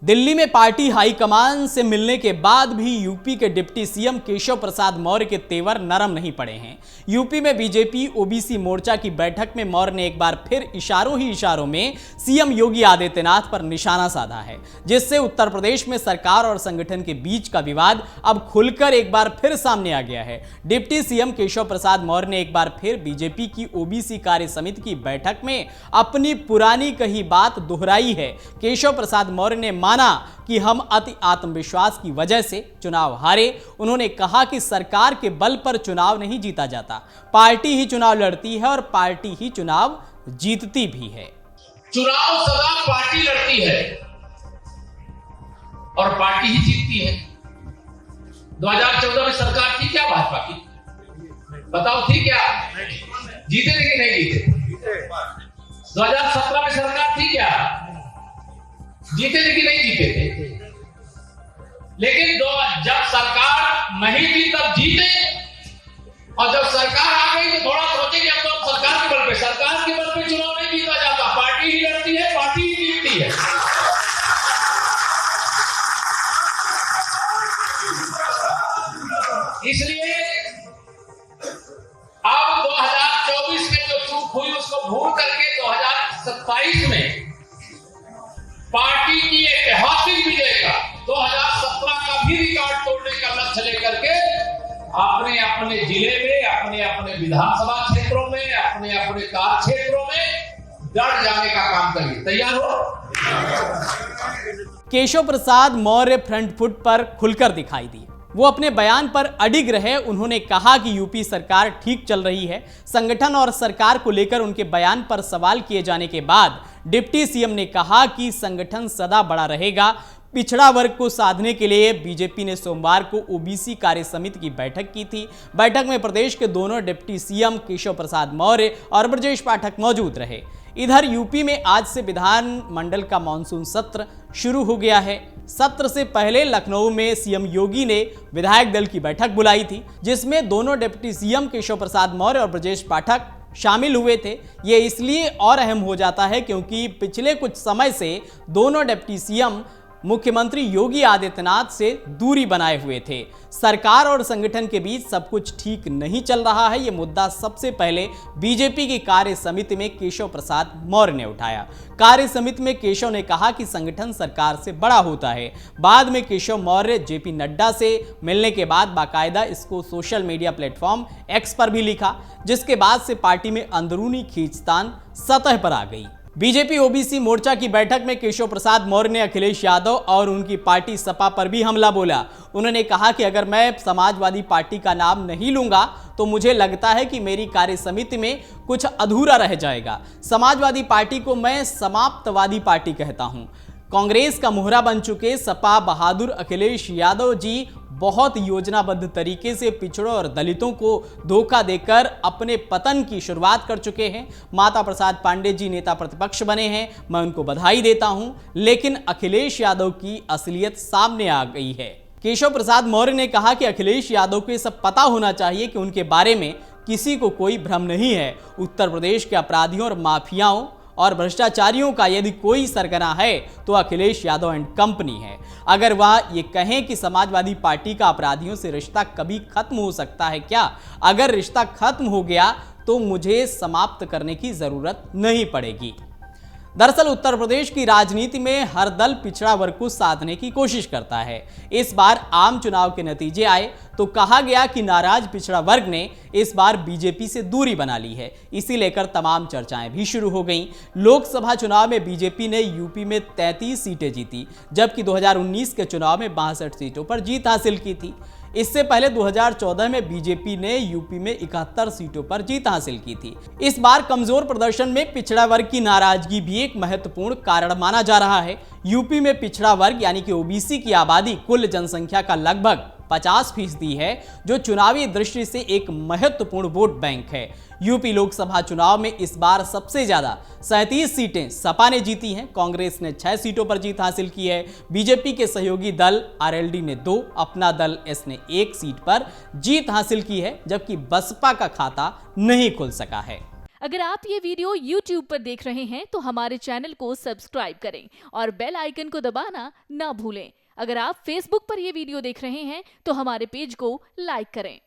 दिल्ली में party high command से मिलने के बाद भी यूपी के डिप्टी सीएम केशव प्रसाद मौर्य के तेवर नरम नहीं पड़े हैं। यूपी में बीजेपी ओबीसी मोर्चा की बैठक में मौर्य ने एक बार फिर इशारों ही इशारों में सीएम योगी आदित्यनाथ पर निशाना साधा है, जिससे उत्तर प्रदेश में सरकार और संगठन के बीच का विवाद अब खुलकर एक बार फिर सामने आ गया है। डिप्टी सीएम केशव प्रसाद मौर्य ने एक बार फिर बीजेपी की ओबीसी कार्य समिति की बैठक में अपनी पुरानी कही बात दोहराई है। केशव प्रसाद मौर्य ने माना कि हम अति आत्मविश्वास की वजह से चुनाव हारे। उन्होंने कहा कि सरकार के बल पर चुनाव नहीं जीता जाता, पार्टी ही चुनाव लड़ती है और पार्टी ही चुनाव जीतती भी है। चुनाव सदा पार्टी लड़ती है और पार्टी ही जीतती है। 2014 में सरकार थी क्या भाजपा की? बताओ थी क्या? जीते थे कि नहीं जीते? 2017 में सरकार थी क्या? जीते थे कि नहीं जीते थे? लेकिन जब सरकार नहीं थी तब जीते, और जब सरकार आ गई तो थोड़ा सोचे कि अब तो सरकार के बल पे चुनाव नहीं जीता जाता, पार्टी ही लड़ती है, पार्टी ही जीतती है। इसलिए अब 2024 में जो चूक हुई उसको भूल करके 2027 में पार्टी की ऐतिहासिक विजय का, 2017 का भी रिकॉर्ड तोड़ने का लक्ष्य लेकर के अपने अपने जिले में, अपने अपने विधानसभा क्षेत्रों में, अपने अपने कार्य क्षेत्रों में डट जाने का काम करिए। तैयार हो? केशव प्रसाद मौर्य फ्रंट फुट पर खुलकर दिखाई दिए। वो अपने बयान पर अडिग रहे। उन्होंने कहा कि यूपी सरकार ठीक चल रही है। संगठन और सरकार को लेकर उनके बयान पर सवाल किए जाने के बाद डिप्टी सीएम ने कहा कि संगठन सदा बड़ा रहेगा। पिछड़ा वर्ग को साधने के लिए बीजेपी ने सोमवार को ओबीसी कार्य समिति की बैठक की थी। बैठक में प्रदेश के दोनों डिप्टी सीएम केशव प्रसाद मौर्य और ब्रजेश पाठक मौजूद रहे। इधर यूपी में आज से विधानमंडल का मानसून सत्र शुरू हो गया है। सत्र से पहले लखनऊ में सीएम योगी ने विधायक दल की बैठक बुलाई थी, जिसमें दोनों डिप्टी सीएम केशव प्रसाद मौर्य और ब्रजेश पाठक शामिल हुए थे। ये इसलिए और अहम हो जाता है क्योंकि पिछले कुछ समय से दोनों डिप्टी सीएम मुख्यमंत्री योगी आदित्यनाथ से दूरी बनाए हुए थे। सरकार और संगठन के बीच सब कुछ ठीक नहीं चल रहा है। ये मुद्दा सबसे पहले बीजेपी की कार्य समिति में केशव प्रसाद मौर्य ने उठाया। कार्य समिति में केशव ने कहा कि संगठन सरकार से बड़ा होता है। बाद में केशव मौर्य जेपी नड्डा से मिलने के बाद बाकायदा इसको सोशल मीडिया प्लेटफॉर्म एक्स पर भी लिखा, जिसके बाद से पार्टी में अंदरूनी खींचतान सतह पर आ गई। बीजेपी ओबीसी मोर्चा की बैठक में केशव प्रसाद मौर्य ने अखिलेश यादव और उनकी पार्टी सपा पर भी हमला बोला। उन्होंने कहा कि अगर मैं समाजवादी पार्टी का नाम नहीं लूंगा तो मुझे लगता है कि मेरी कार्य समिति में कुछ अधूरा रह जाएगा। समाजवादी पार्टी को मैं समाप्तवादी पार्टी कहता हूं। कांग्रेस का मोहरा बन चुके सपा बहादुर अखिलेश यादव जी बहुत योजनाबद्ध तरीके से पिछड़ों और दलितों को धोखा देकर अपने पतन की शुरुआत कर चुके हैं। माता प्रसाद पांडे जी नेता प्रतिपक्ष बने हैं, मैं उनको बधाई देता हूं, लेकिन अखिलेश यादव की असलियत सामने आ गई है। केशव प्रसाद मौर्य ने कहा कि अखिलेश यादव को सब पता होना चाहिए कि उनके बारे में किसी को कोई भ्रम नहीं है। उत्तर प्रदेश के अपराधियों और माफियाओं और भ्रष्टाचारियों का यदि कोई सरगना है तो अखिलेश यादव एंड कंपनी है। अगर वह ये कहें कि समाजवादी पार्टी का अपराधियों से रिश्ता कभी खत्म हो सकता है क्या? अगर रिश्ता खत्म हो गया तो मुझे समाप्त करने की जरूरत नहीं पड़ेगी। दरअसल उत्तर प्रदेश की राजनीति में हर दल पिछड़ा वर्ग को साधने की कोशिश करता है। इस बार आम चुनाव के नतीजे आए तो कहा गया कि नाराज पिछड़ा वर्ग ने इस बार बीजेपी से दूरी बना ली है। इसी लेकर तमाम चर्चाएं भी शुरू हो गईं। लोकसभा चुनाव में बीजेपी ने यूपी में 33 सीटें जीती, जबकि 2019 के चुनाव में 62 सीटों पर जीत हासिल की थी। इससे पहले 2014 में बीजेपी ने यूपी में 71 सीटों पर जीत हासिल की थी। इस बार कमजोर प्रदर्शन में पिछड़ा वर्ग की नाराजगी भी एक महत्वपूर्ण कारण माना जा रहा है। यूपी में पिछड़ा वर्ग यानी कि ओबीसी की आबादी कुल जनसंख्या का लगभग 50% है, जो चुनावी दृष्टि से एक महत्वपूर्ण वोट बैंक है। यूपी लोकसभा चुनाव में इस बार सबसे ज्यादा 37 सीटें सपा ने जीती हैं। कांग्रेस ने 6 सीटों पर जीत हासिल की है। बीजेपी के सहयोगी दल आरएलडी ने 2, अपना दल एस ने 1 सीट पर जीत हासिल की है, जबकि बसपा का खाता नहीं खुल सका है। अगर आप ये वीडियो YouTube पर देख रहे हैं तो हमारे चैनल को सब्सक्राइब करें और बेल आइकन को दबाना ना भूलें। अगर आप Facebook पर ये वीडियो देख रहे हैं तो हमारे पेज को लाइक करें।